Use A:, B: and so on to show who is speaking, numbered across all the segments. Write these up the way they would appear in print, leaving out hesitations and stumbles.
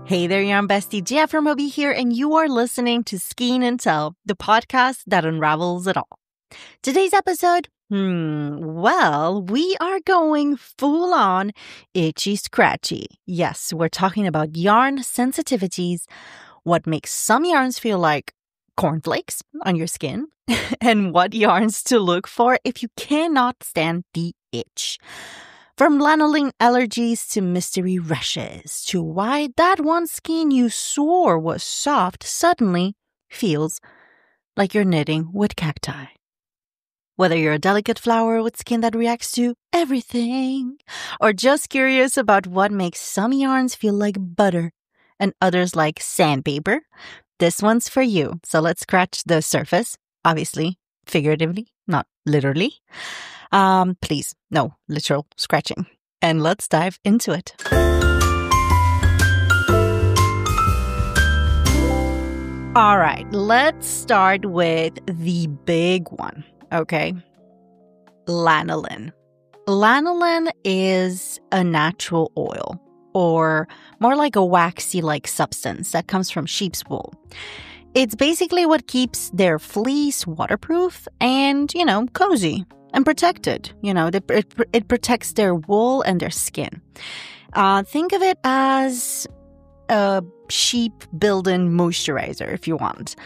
A: Hey there, yarn bestie. Jeff from Hobbii here, and you are listening to Skein and Tell, the podcast that unravels it all. Today's episode, well, we are going full on itchy scratchy. Yes, we're talking about yarn sensitivities, what makes some yarns feel like cornflakes on your skin, and what yarns to look for if you cannot stand the itch. From lanolin allergies to mystery rashes to why that one skein you swore was soft suddenly feels like you're knitting with cacti. Whether you're a delicate flower with skin that reacts to everything, or just curious about what makes some yarns feel like butter and others like sandpaper, this one's for you. So let's scratch the surface, obviously, figuratively, not literally. Please, no literal scratching. And let's dive into it. All right, let's start with the big one, okay? Lanolin. Lanolin is a natural oil, or more like a waxy-like substance that comes from sheep's wool. It's basically what keeps their fleece waterproof and, cozy and protected. It protects their wool and their skin. Think of it as a sheep built-in moisturizer, if you want.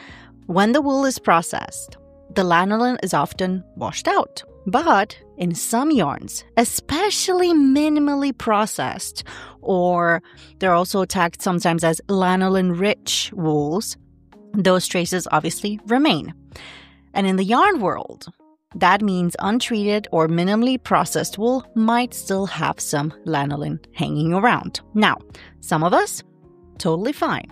A: When the wool is processed, the lanolin is often washed out. But in some yarns, especially minimally processed, or they're also tagged sometimes as lanolin-rich wools, those traces obviously remain. And in the yarn world, that means untreated or minimally processed wool might still have some lanolin hanging around. Now, some of us, totally fine.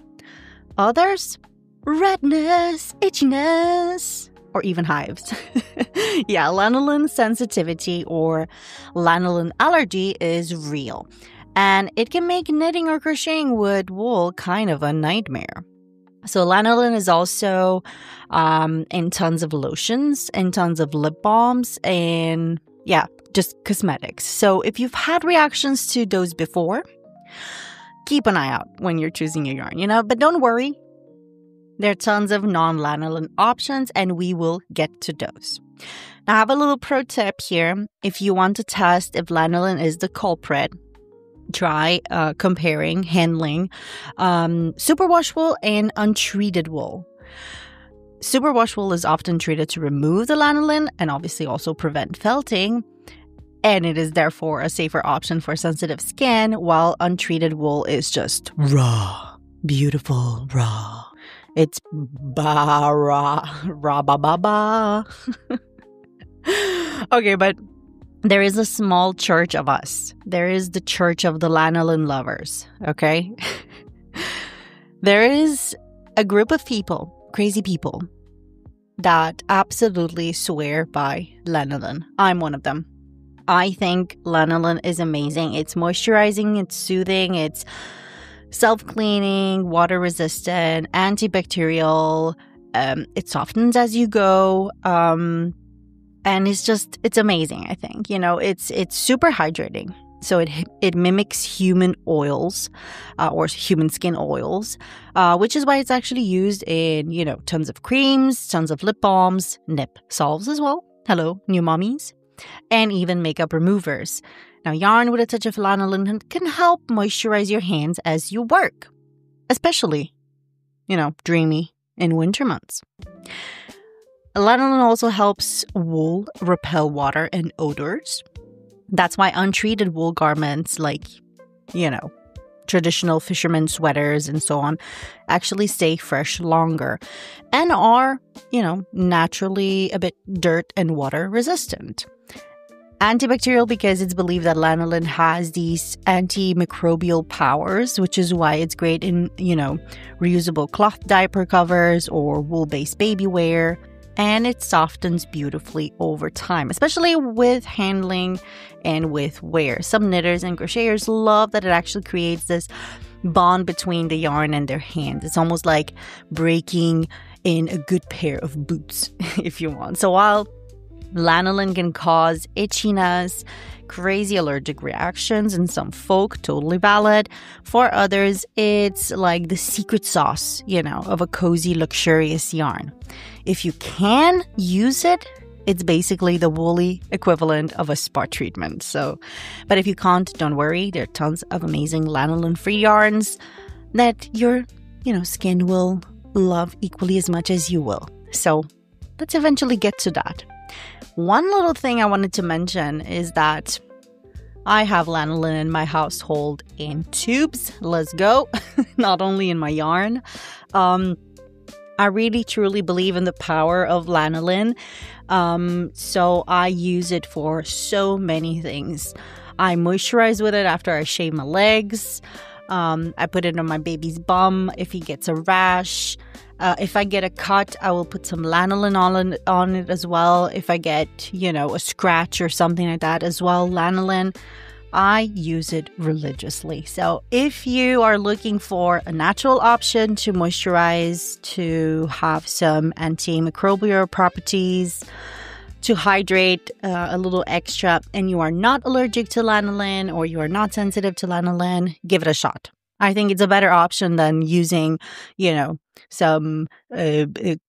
A: Others, redness, itchiness, or even hives. Yeah, lanolin sensitivity or lanolin allergy is real. And it can make knitting or crocheting with wool kind of a nightmare. So lanolin is also in tons of lotions, in tons of lip balms, and just cosmetics. So if you've had reactions to those before, keep an eye out when you're choosing your yarn, but don't worry. There are tons of non-lanolin options, and we will get to those. Now, I have a little pro tip here. If you want to test if lanolin is the culprit, try comparing, handling superwash wool and untreated wool. Superwash wool is often treated to remove the lanolin and obviously also prevent felting, and it is therefore a safer option for sensitive skin, while untreated wool is just raw, beautiful, raw. It's ba-ra-ba-ba-ba. Okay, but there is a small church of us. There is the church of the lanolin lovers, okay? There is a group of people, crazy people, that absolutely swear by lanolin. I'm one of them. I think lanolin is amazing. It's moisturizing, it's soothing, it's self-cleaning, water-resistant, antibacterial. It softens as you go. And it's amazing, I think. It's super hydrating. So it mimics human oils or human skin oils, which is why it's actually used in, tons of creams, tons of lip balms, nip salves as well. Hello, new mommies. And even makeup removers. Now, yarn with a touch of lanolin can help moisturize your hands as you work, especially, dreamy in winter months. Lanolin also helps wool repel water and odors. That's why untreated wool garments like, traditional fisherman sweaters and so on actually stay fresh longer and are, naturally a bit dirt and water resistant. Antibacterial because it's believed that lanolin has these antimicrobial powers, which is why it's great in, reusable cloth diaper covers or wool-based baby wear. And it softens beautifully over time, especially with handling and with wear. Some knitters and crocheters love that it actually creates this bond between the yarn and their hands. It's almost like breaking in a good pair of boots, if you want. So while Lanolin can cause itchiness, crazy allergic reactions, and some folk, totally valid. For others, it's like the secret sauce, of a cozy, luxurious yarn. If you can use it, it's basically the woolly equivalent of a spa treatment. But if you can't, don't worry. There are tons of amazing lanolin-free yarns that your, skin will love equally as much as you will. So let's eventually get to that. One little thing I wanted to mention is that I have lanolin in my household in tubes. Let's go. Not only in my yarn. I really truly believe in the power of lanolin. So I use it for so many things. I moisturize with it after I shave my legs. I put it on my baby's bum if he gets a rash. If I get a cut, I will put some lanolin on it as well. If I get, a scratch or something like that as well, lanolin, I use it religiously. So if you are looking for a natural option to moisturize, to have some antimicrobial properties, to hydrate a little extra, and you are not allergic to lanolin or you are not sensitive to lanolin, give it a shot. I think it's a better option than using, some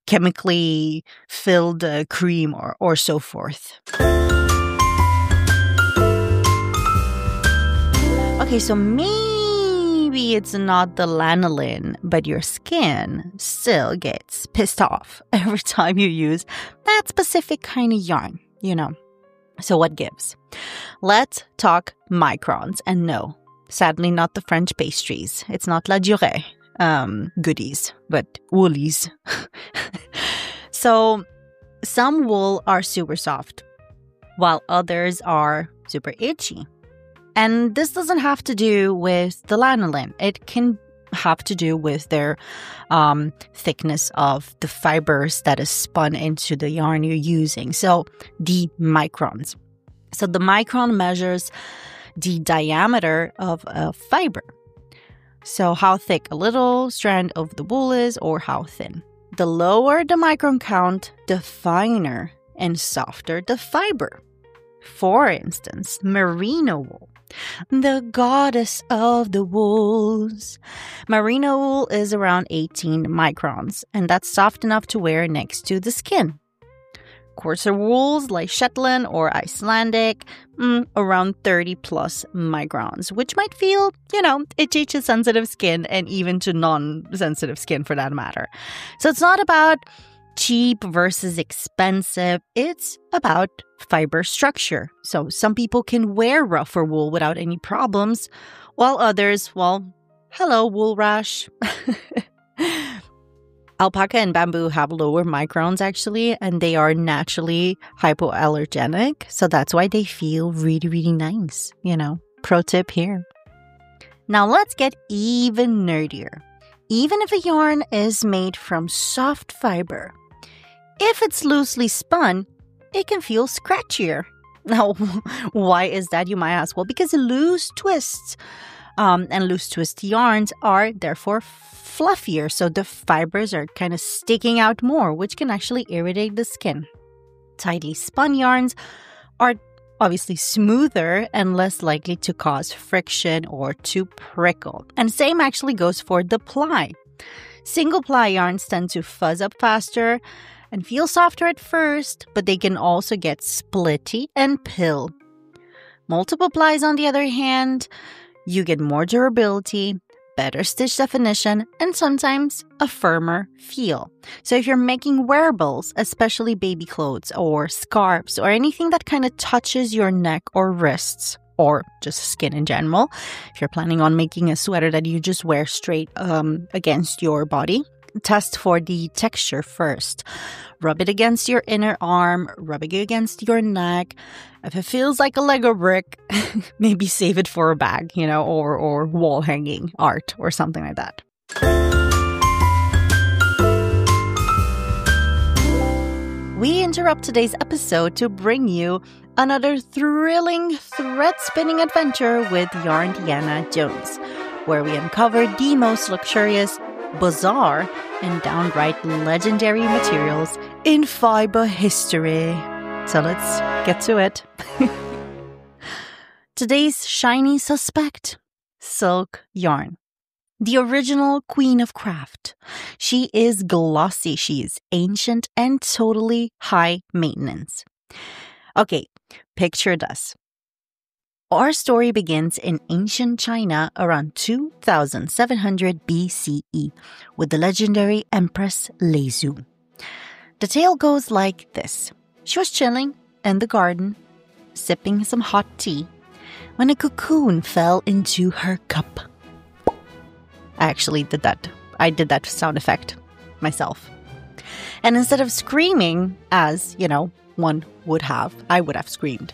A: chemically filled cream or so forth. Okay, so maybe it's not the lanolin, but your skin still gets pissed off every time you use that specific kind of yarn, So what gives? Let's talk microns. And no, sadly not the French pastries. It's not la durée goodies, but woolies. So some wool are super soft, while others are super itchy. And this doesn't have to do with the lanolin. It can have to do with their thickness of the fibers that is spun into the yarn you're using. So the microns. So the micron measures the diameter of a fiber. So how thick a little strand of the wool is or how thin. The lower the micron count, the finer and softer the fiber. For instance, merino wool, the goddess of the wools. Merino wool is around 18 microns, and that's soft enough to wear next to the skin. Coarser wools like Shetland or Icelandic, around 30 plus microns, which might feel, itchy to sensitive skin and even to non-sensitive skin for that matter. So it's not about cheap versus expensive. It's about fiber structure. So some people can wear rougher wool without any problems, while others, hello, wool rash. Alpaca and bamboo have lower microns actually, and they are naturally hypoallergenic. So that's why they feel really, really nice. Pro tip here. Now let's get even nerdier. Even if a yarn is made from soft fiber, if it's loosely spun, it can feel scratchier. Now, why is that, you might ask? Well, because loose twists and loose twist yarns are therefore fluffier, so the fibers are kind of sticking out more, which can actually irritate the skin. Tightly spun yarns are obviously smoother and less likely to cause friction or to prickle. And same actually goes for the ply. Single ply yarns tend to fuzz up faster and feel softer at first, but they can also get splitty and pill. Multiple plies, on the other hand, you get more durability, better stitch definition, and sometimes a firmer feel. So if you're making wearables, especially baby clothes or scarves or anything that kind of touches your neck or wrists, or just skin in general, if you're planning on making a sweater that you just wear straight against your body, test for the texture first. Rub it against your inner arm, rub it against your neck. If it feels like a Lego brick, maybe save it for a bag, or wall hanging art or something like that. We interrupt today's episode to bring you another thrilling thread-spinning adventure with Yarndiana Jones, where we uncover the most luxurious, bizarre, and downright legendary materials in fiber history. So let's get to it. Today's shiny suspect, silk yarn. The original queen of craft. She is glossy, she is ancient, and totally high maintenance. Okay, picture this. Our story begins in ancient China around 2700 BCE with the legendary Empress Lei Zhu. The tale goes like this. She was chilling in the garden, sipping some hot tea, when a cocoon fell into her cup. I actually did that. I did that sound effect myself. And instead of screaming, as, one would have, I would have screamed.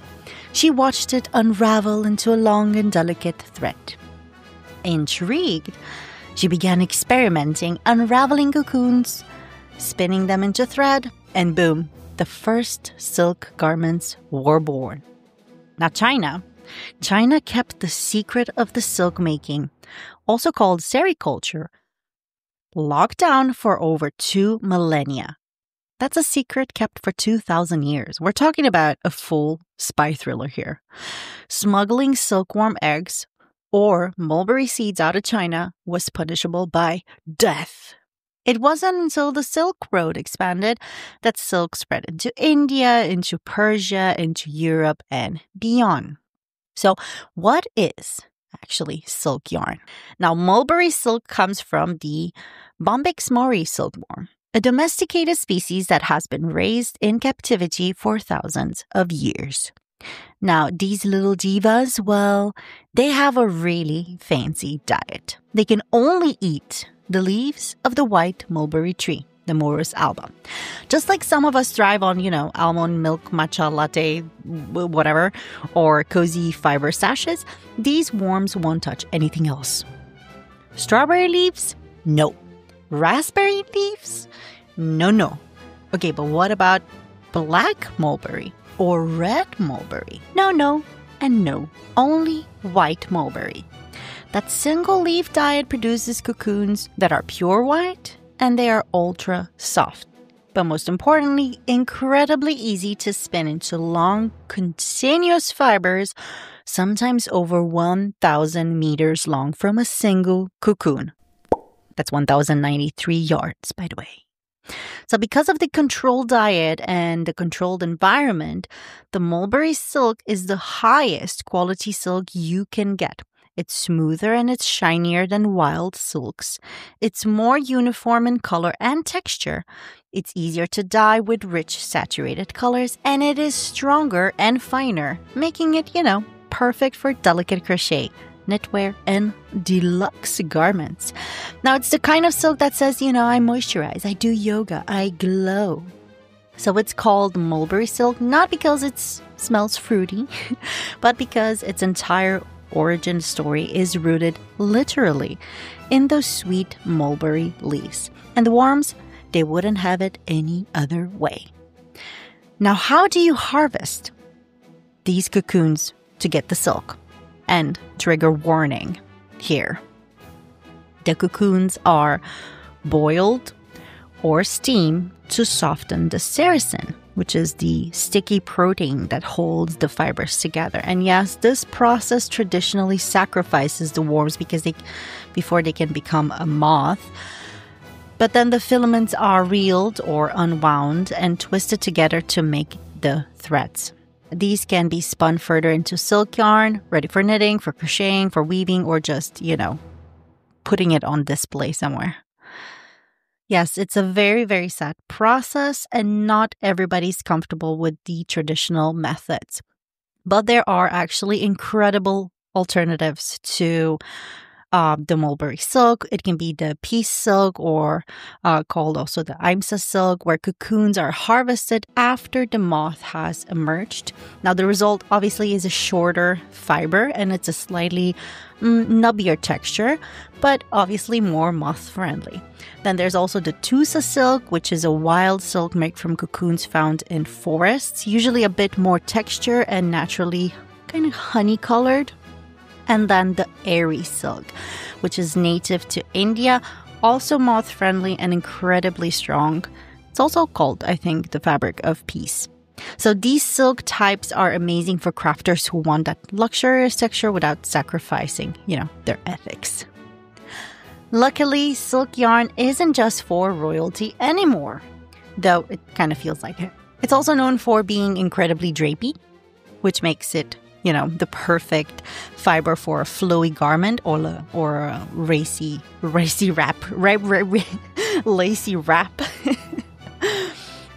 A: She watched it unravel into a long and delicate thread. Intrigued, she began experimenting, unraveling cocoons, spinning them into thread, and boom, the first silk garments were born. Now, China kept the secret of the silk making, also called sericulture, locked down for over 2 millennia. That's a secret kept for 2,000 years. We're talking about a full spy thriller here. Smuggling silkworm eggs or mulberry seeds out of China was punishable by death. It wasn't until the Silk Road expanded that silk spread into India, into Persia, into Europe, and beyond. So what is actually silk yarn? Now, mulberry silk comes from the Bombyx mori silkworm, a domesticated species that has been raised in captivity for thousands of years. Now, these little divas, well, they have a really fancy diet. They can only eat the leaves of the white mulberry tree, the Morus alba. Just like some of us thrive on, almond milk matcha latte, whatever, or cozy fiber sashes, these worms won't touch anything else. Strawberry leaves? No. Raspberry leaves? No. Okay, but what about black mulberry or red mulberry? No, and no. Only white mulberry. That single leaf diet produces cocoons that are pure white and they are ultra soft. But most importantly, incredibly easy to spin into long, continuous fibers, sometimes over 1,000 meters long from a single cocoon. That's 1,093 yards, by the way. So because of the controlled diet and the controlled environment, the mulberry silk is the highest quality silk you can get. It's smoother and it's shinier than wild silks. It's more uniform in color and texture. It's easier to dye with rich saturated colors, and it is stronger and finer, making it, perfect for delicate crochet, knitwear, and deluxe garments. Now, it's the kind of silk that says, I moisturize, I do yoga, I glow. So it's called mulberry silk, not because it smells fruity, but because its entire origin story is rooted literally in those sweet mulberry leaves. And the worms, they wouldn't have it any other way. Now, how do you harvest these cocoons to get the silk? And trigger warning here. The cocoons are boiled or steamed to soften the sericin, which is the sticky protein that holds the fibers together. And yes, this process traditionally sacrifices the worms before they can become a moth. But then the filaments are reeled or unwound and twisted together to make the threads. These can be spun further into silk yarn, ready for knitting, for crocheting, for weaving, or just, putting it on display somewhere. Yes, it's a very, very sad process, and not everybody's comfortable with the traditional methods. But there are actually incredible alternatives to the mulberry silk. It can be the peace silk, or called also the Imsa silk, where cocoons are harvested after the moth has emerged. Now, the result obviously is a shorter fiber, and it's a slightly nubbier texture, but obviously more moth-friendly. Then there's also the Tusa silk, which is a wild silk made from cocoons found in forests, usually a bit more texture and naturally kind of honey-colored. And then the Airy silk, which is native to India, also moth-friendly and incredibly strong. It's also called, I think, the fabric of peace. So these silk types are amazing for crafters who want that luxurious texture without sacrificing, their ethics. Luckily, silk yarn isn't just for royalty anymore, though it kind of feels like it. It's also known for being incredibly drapey, which makes it, the perfect fiber for a flowy garment or a racy wrap, lacy wrap.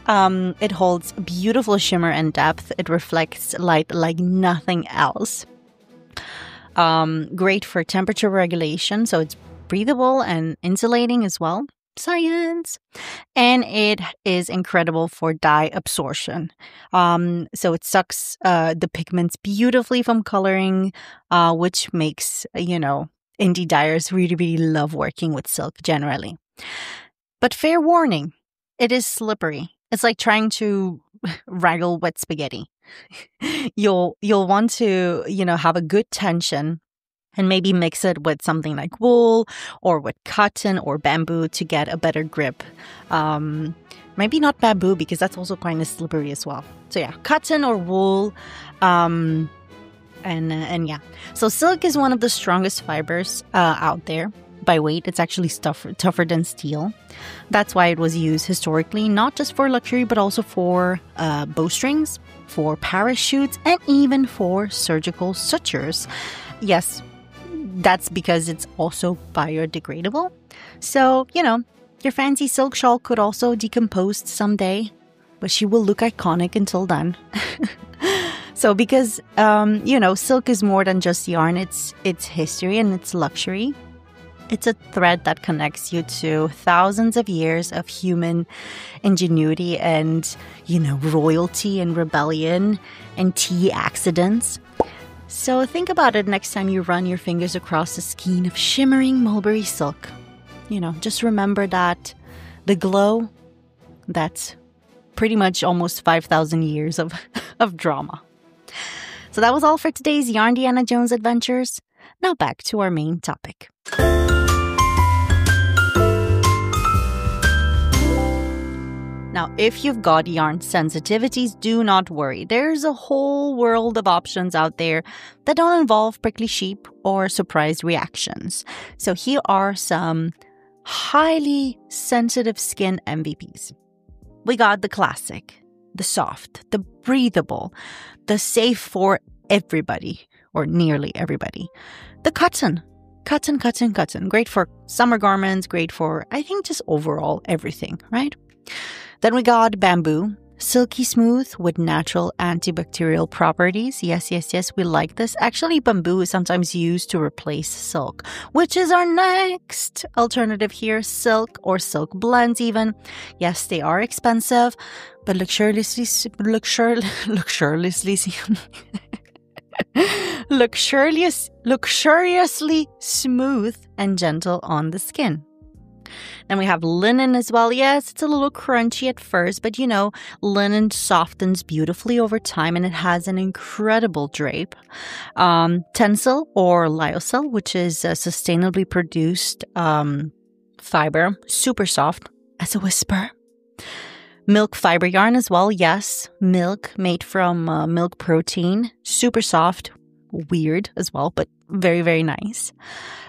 A: It holds beautiful shimmer and depth. It reflects light like nothing else. Great for temperature regulation, so it's breathable and insulating as well. Science! And it is incredible for dye absorption. So it sucks the pigments beautifully from coloring, which makes, indie dyers really, really love working with silk generally. But fair warning, it is slippery. It's like trying to wrangle wet spaghetti. You'll want to, have a good tension and maybe mix it with something like wool or with cotton or bamboo to get a better grip. Maybe not bamboo because that's also kind of slippery as well. So yeah, cotton or wool. And yeah. So silk is one of the strongest fibers out there. By weight, it's actually tougher than steel. That's why it was used historically, not just for luxury, but also for bowstrings, for parachutes, and even for surgical sutures. Yes, that's because it's also biodegradable. So, your fancy silk shawl could also decompose someday, but she will look iconic until then. So because, silk is more than just yarn, it's history and it's luxury. It's a thread that connects you to thousands of years of human ingenuity and, royalty and rebellion and tea accidents. So think about it next time you run your fingers across a skein of shimmering mulberry silk. Just remember that the glow, that's pretty much almost 5,000 years of drama. So that was all for today's Yarndiana Jones adventures. Now back to our main topic. Now, if you've got yarn sensitivities, do not worry. There's a whole world of options out there that don't involve prickly sheep or surprise reactions. So here are some highly sensitive skin MVPs. We got the classic, the soft, the breathable, the safe for everybody, or nearly everybody. The cotton. Great for summer garments, great for, I think, just overall everything, right? Then we got bamboo, silky smooth with natural antibacterial properties. Yes, we like this. Actually, bamboo is sometimes used to replace silk, which is our next alternative here. Silk or silk blends even. Yes, they are expensive, but luxuriously smooth and gentle on the skin. Then we have linen as well. Yes, it's a little crunchy at first, but linen softens beautifully over time and it has an incredible drape. Tencel or lyocell, which is a sustainably produced fiber, super soft as a whisper. Milk fiber yarn as well. Yes, milk made from milk protein, super soft, weird as well, but very, very nice.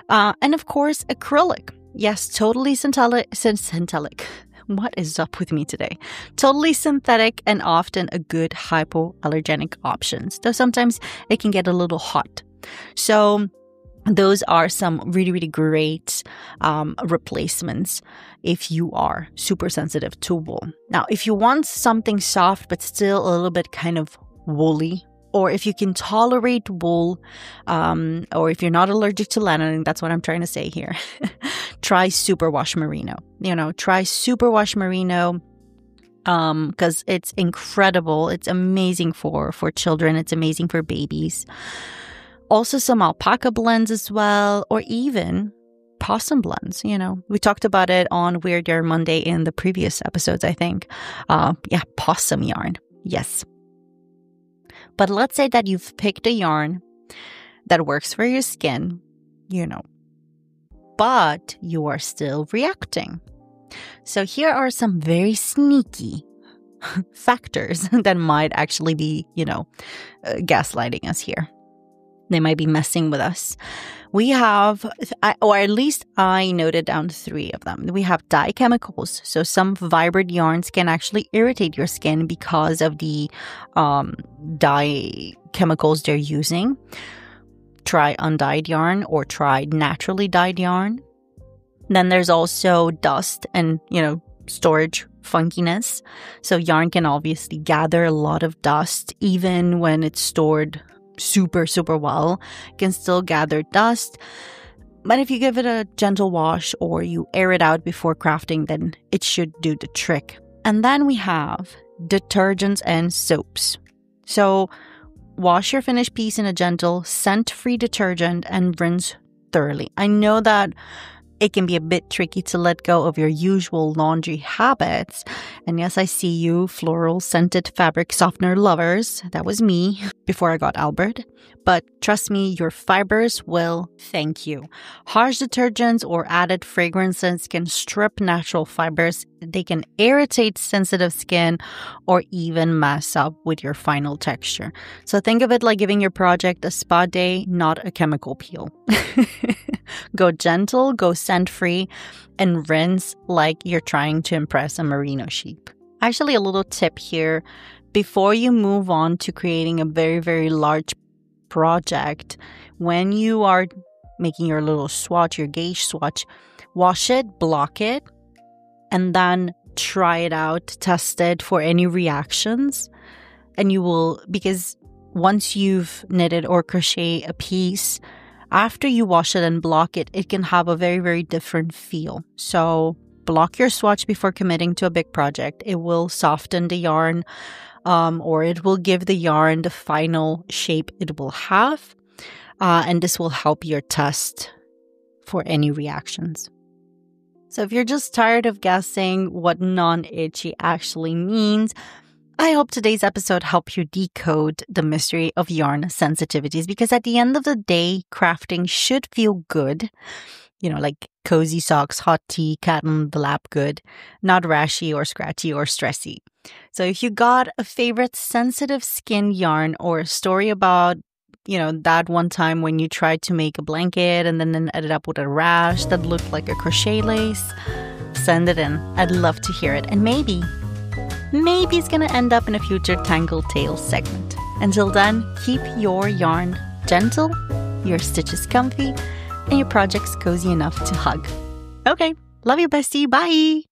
A: And of course, acrylic. Yes, totally synthetic. What is up with me today? Totally synthetic and often a good hypoallergenic option, though sometimes it can get a little hot. So those are some really, really great replacements if you are super sensitive to wool. Now, if you want something soft but still a little bit kind of woolly, or if you can tolerate wool, or if you're not allergic to lanolin, that's what I'm trying to say here. Try superwash merino. Try superwash merino because it's incredible. It's amazing for children. It's amazing for babies. Also some alpaca blends as well, or even possum blends. We talked about it on Weird Yarn Monday in the previous episodes, I think. Possum yarn. Yes. But let's say that you've picked a yarn that works for your skin, but you are still reacting. So here are some very sneaky factors that might actually be, gaslighting us here. They might be messing with us. We have, or at least I noted down 3 of them. We have dye chemicals. So some fibered yarns can actually irritate your skin because of the dye chemicals they're using. Try undyed yarn or try naturally dyed yarn. Then there's also dust and, storage funkiness. So yarn can obviously gather a lot of dust even when it's stored super, super well. It can still gather dust. But if you give it a gentle wash or you air it out before crafting, then it should do the trick. And then we have detergents and soaps. So wash your finished piece in a gentle scent-free detergent and rinse thoroughly. I know that it can be a bit tricky to let go of your usual laundry habits. And yes, I see you, floral scented fabric softener lovers. That was me before I got Albert. But trust me, your fibers will thank you. Harsh detergents or added fragrances can strip natural fibers. They can irritate sensitive skin or even mess up with your final texture. So think of it like giving your project a spa day, not a chemical peel. Go gentle, go scent-free, and rinse like you're trying to impress a merino sheep. Actually, a little tip here. Before you move on to creating a very, very large project, when you are making your little swatch, your gauge swatch, wash it, block it, and then try it out, test it for any reactions. And you will, because once you've knitted or crocheted a piece, after you wash it and block it, it can have a very, very different feel. So block your swatch before committing to a big project. It will soften the yarn, or it will give the yarn the final shape it will have. And this will help your test for any reactions. So if you're just tired of guessing what non-itchy actually means, I hope today's episode helped you decode the mystery of yarn sensitivities, because at the end of the day, crafting should feel good. Like cozy socks, hot tea, cat on the lap good, not rashy or scratchy or stressy. So if you got a favorite sensitive skin yarn or a story about, that one time when you tried to make a blanket and then ended up with a rash that looked like a crochet lace, send it in. I'd love to hear it. And maybe it's going to end up in a future Tangled Tales segment. Until then, keep your yarn gentle, your stitches comfy, and your projects cozy enough to hug. Okay, love you, bestie. Bye.